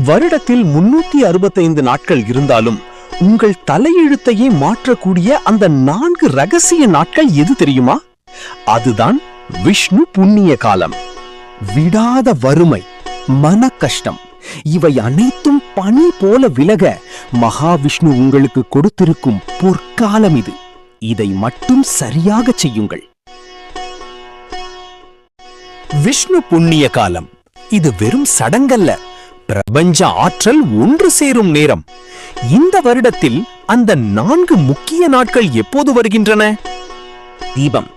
வருடத்தில் 365 நாட்கள் இருந்தாலும் உங்கள் தலையெழுத்தையே மாற்றக்கூடிய அந்த 4 ரகசிய நாட்கள் எது தெரியுமா? அதுதான் விஷ்ணு புண்ணிய காலம். விடாத வறுமை, மன கஷ்டம் இவை அனைத்தும் பனி போல விலக மகாவிஷ்ணு உங்களுக்கு கொடுத்திருக்கும் பொற்காலம் இது. இதை மட்டும் சரியாக செய்யுங்கள். விஷ்ணு புண்ணிய காலம் இது வெறும் சடங்கல்ல, பிரபஞ்ச ஆற்றல் ஒன்று சேரும் நேரம். இந்த வருடத்தில் அந்த 4 முக்கிய நாட்கள் எப்போது வருகின்றன? தீபம்,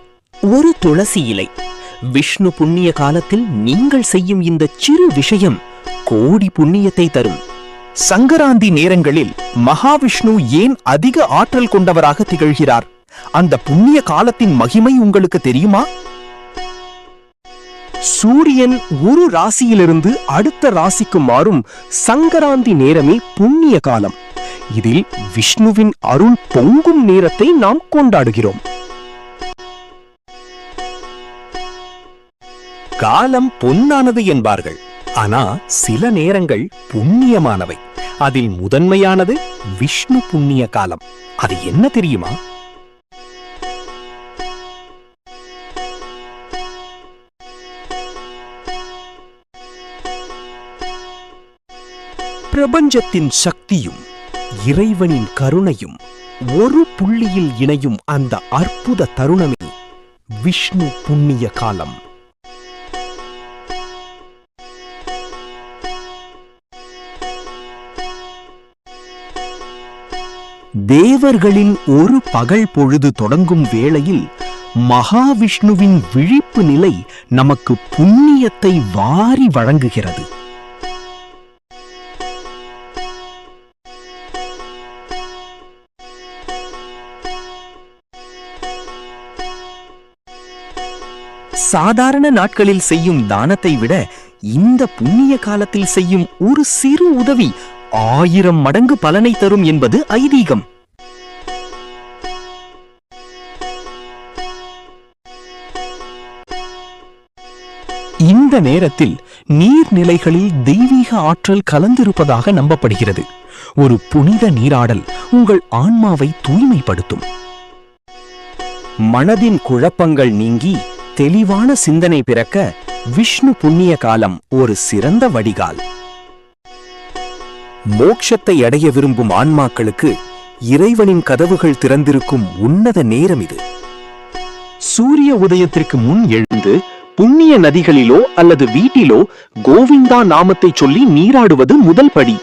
ஒரு துளசி இலை. விஷ்ணு புண்ணிய காலத்தில் நீங்கள் செய்யும் இந்த சிறு விஷயம் கோடி புண்ணியத்தை தரும். சங்கராந்தி நேரங்களில் மகாவிஷ்ணு ஏன் அதிக ஆற்றல் கொண்டவராக திகழ்கிறார்? அந்த புண்ணிய காலத்தின் மகிமை உங்களுக்கு தெரியுமா? சூரியன் ஒரு ராசியிலிருந்து அடுத்த ராசிக்கு மாறும் சங்கராந்தி நேரமே புண்ணிய காலம். இதில் விஷ்ணுவின் அருள் பொங்கும் நேரத்தை நாம் கொண்டாடுகிறோம். காலம் பொன்னானது என்பார்கள், ஆனா சில நேரங்கள் புண்ணியமானவை. அதில் முதன்மையானது விஷ்ணு புண்ணிய காலம். அது என்ன தெரியுமா? பிரபஞ்சத்தின் சக்தியும் இறைவனின் கருணையும் ஒரு புள்ளியில் இணையும் அந்த அற்புத தருணமே விஷ்ணு புண்ணிய காலம். தேவர்களின் ஒரு பகல் பொழுது தொடங்கும் வேளையில் மகாவிஷ்ணுவின் விழிப்பு நிலை நமக்கு புண்ணியத்தை வாரி வழங்குகிறது. சாதாரண நாட்களில் செய்யும் தானத்தை விட இந்த புண்ணிய காலத்தில் செய்யும் ஒரு சிறு உதவி 1000 மடங்கு பலனை தரும் என்பது ஐதீகம். இந்த நேரத்தில் நீர்நிலைகளில் தெய்வீக ஆற்றல் கலந்திருப்பதாக நம்பப்படுகிறது. ஒரு புனித நீராடல் உங்கள் ஆன்மாவை தூய்மைப்படுத்தும். மனதின் குழப்பங்கள் நீங்கி தெளிவான சிந்தனை பிறக்க விஷ்ணு புண்ணிய காலம் ஒரு சிறந்த வடிகால். மோட்சத்தை அடைய விரும்பும் ஆன்மாக்களுக்கு இறைவனின் கதவுகள் திறந்திருக்கும் உன்னத நேரம் இது. சூரிய உதயத்திற்கு முன் எழுந்து புண்ணிய நதிகளிலோ அல்லது வீட்டிலோ கோவிந்தா நாமத்தை சொல்லி நீராடுவது முதல் படி.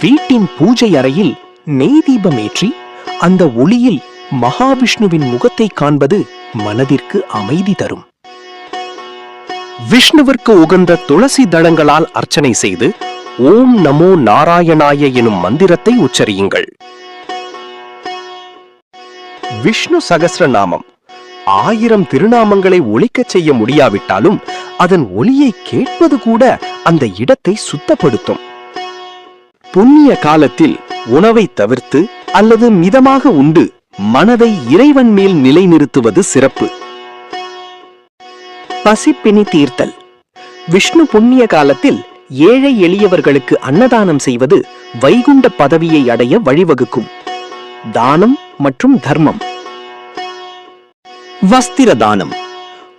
வீட்டின் பூஜை அறையில் நெய் தீபம் ஏற்றி அந்த ஒளியில் மகாவிஷ்ணுவின் முகத்தை காண்பது மனதிற்கு அமைதி தரும். விஷ்ணுவிற்கு உகந்த துளசி தளங்களால் அர்ச்சனை செய்து ஓம் நமோ நாராயணாய எனும் மந்திரத்தை உச்சரியுங்கள். விஷ்ணு சகஸ்ரநாமம் 1000 திருநாமங்களை ஒலிக்கச் செய்ய முடியாவிட்டாலும் அதன் ஒலியை கேட்பது கூட அந்த இடத்தை சுத்தப்படுத்தும். புண்ணிய காலத்தில் உணவை தவிர்த்து அல்லது மிதமாக உண்டு மனதை இறைவன் மேல் நிலைநிறுத்துவது சிறப்பு. பசிப்பினி தீர்த்தல். விஷ்ணு புண்ணிய காலத்தில் ஏழை எளியவர்களுக்கு அன்னதானம் செய்வது வைகுண்ட பதவியை அடைய வழிவகுக்கும். தானம் மற்றும் தர்மம். வஸ்திர தானம்.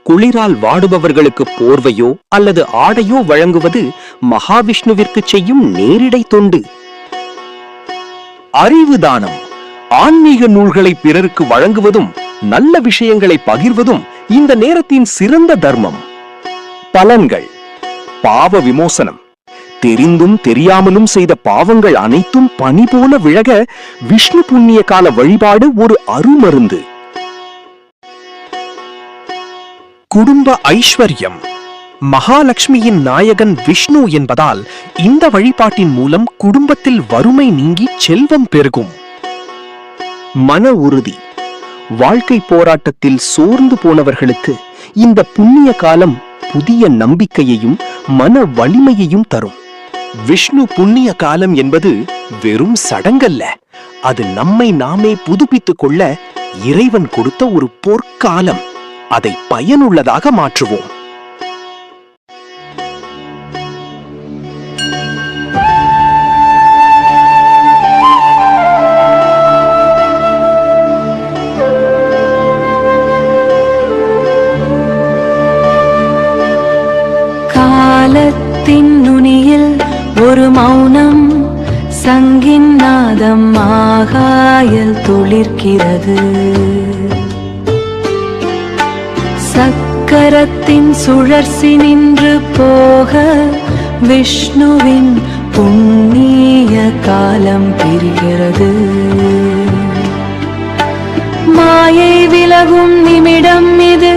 குளிரால் வாடுபவர்களுக்கு போர்வையோ அல்லது ஆடையோ வழங்குவது மகாவிஷ்ணுவிற்கு செய்யும் நேரிடை தொண்டு. அறிவு தானம். ஆன்மீக நூல்களை பிறருக்கு வழங்குவதும் நல்ல விஷயங்களை பகிர்வதும் இந்த நேரத்தின் சிறந்த தர்மம். பலன்கள். பாவ விமோசனம். தெரிந்தும் தெரியாமலும் செய்த பாவங்கள் அனைத்தும் பனி போல விலக விஷ்ணு புண்ணிய கால வழிபாடு ஒரு அருமருந்து. குடும்ப ஐஸ்வர்யம். மகாலட்சுமியின் நாயகன் விஷ்ணு என்பதால் இந்த வழிபாட்டின் மூலம் குடும்பத்தில் வறுமை நீங்கி செல்வம் பெருகும். மன உறுதி. வாழ்க்கை போராட்டத்தில் சோர்ந்து போனவர்களுக்கு இந்த புண்ணிய காலம் புதிய நம்பிக்கையையும் மன வலிமையையும் தரும். விஷ்ணு புண்ணிய காலம் என்பது வெறும் சடங்கல்ல, அது நம்மை நாமே புதுப்பித்துக் கொள்ள இறைவன் கொடுத்த ஒரு பொற்காலம். அதை பயனுள்ளதாக மாற்றுவோம். மரத்தின் நுனியில் ஒரு மௌனம், சங்கின் நாதம் ஆகாயல் துளிர்க்கிறது. சக்கரத்தின் சுழற்சி நின்று போக விஷ்ணுவின் புண்ணிய காலம் பிரிகிறது. மாயை விலகும் நிமிடம் இது,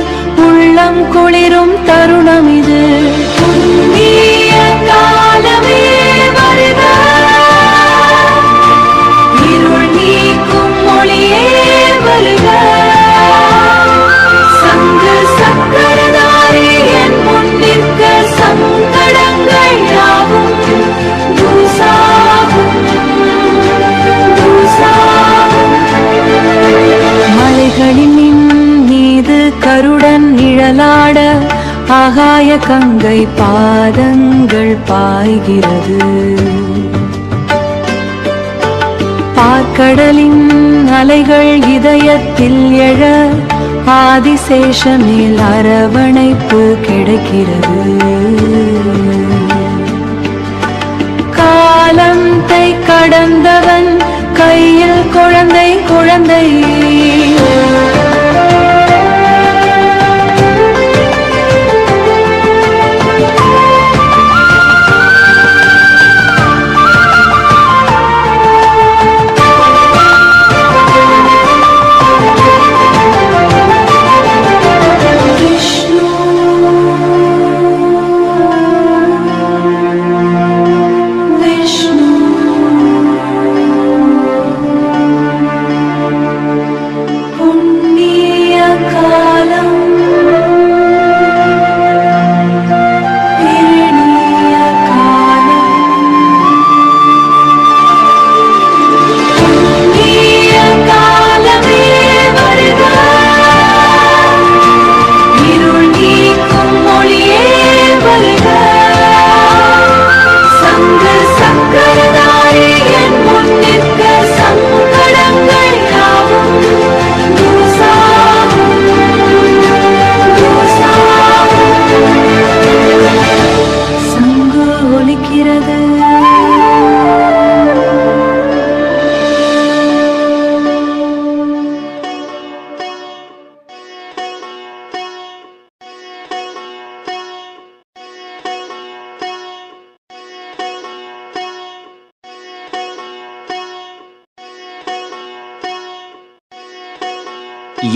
உள்ளம் குளிரும் தருணம் இது. புண்ணிய காலமே வருக, இருள் நீக்கும் மொழியே வருக. சங்கு சக்கரதாரி என் முன்னிற்க, சங்கடங்கள் யாவும் தூசாகும், தூசாகும். மலைகளின் மீது கருடன் நிழலாட, ஆகாய கங்கை பாதங்கள் பாய்கிறது. பார்க்கடலின் அலைகள் இதயத்தில் எழ, ஆதிசேஷமேல் அரவணைப்பு கிடைக்கிறது. காலத்தை கடந்தவன் கையில் குழந்தை, குழந்தை.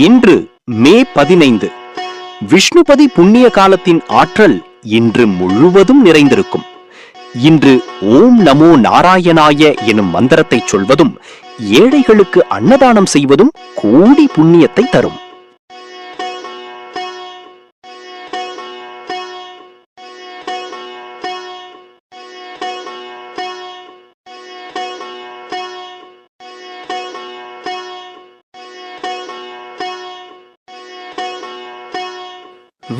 இன்று மே 15 விஷ்ணுபதி புண்ணிய காலத்தின் ஆற்றல் இன்று முழுவதும் நிறைந்திருக்கும். இன்று ஓம் நமோ நாராயணாய எனும் மந்திரத்தை சொல்வதும், ஏழைகளுக்கு அன்னதானம் செய்வதும் கோடி புண்ணியத்தை தரும்.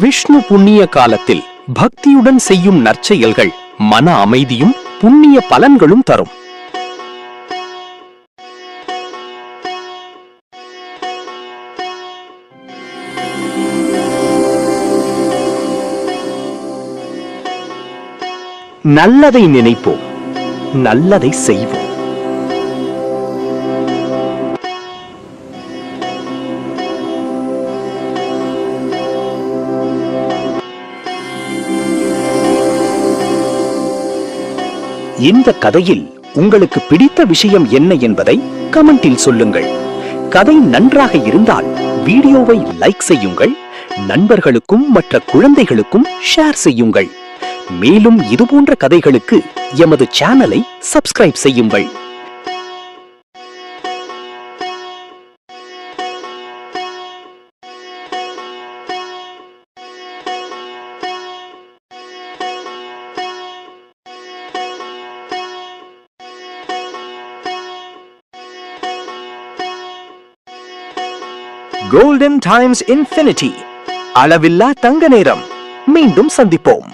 விஷ்ணு புண்ணிய காலத்தில் பக்தியுடன் செய்யும் நற்செயல்கள் மன அமைதியும் புண்ணிய பலன்களும் தரும். நல்லதை நினைப்போம், நல்லதை செய்வோம். இந்த கதையில் உங்களுக்கு பிடித்த விஷயம் என்ன என்பதை கமெண்டில் சொல்லுங்கள். கதை நன்றாக இருந்தால் வீடியோவை லைக் செய்யுங்கள், நண்பர்களுக்கும் மற்ற குழந்தைகளுக்கும் ஷேர் செய்யுங்கள். மேலும் இதுபோன்ற கதைகளுக்கு எமது சேனலை சப்ஸ்கிரைப் செய்யுங்கள். கோல்டன் டைம்ஸ் இன்ஃபினிட்டி, அளவில்லா தங்க நேரம். மீண்டும் சந்திப்போம்.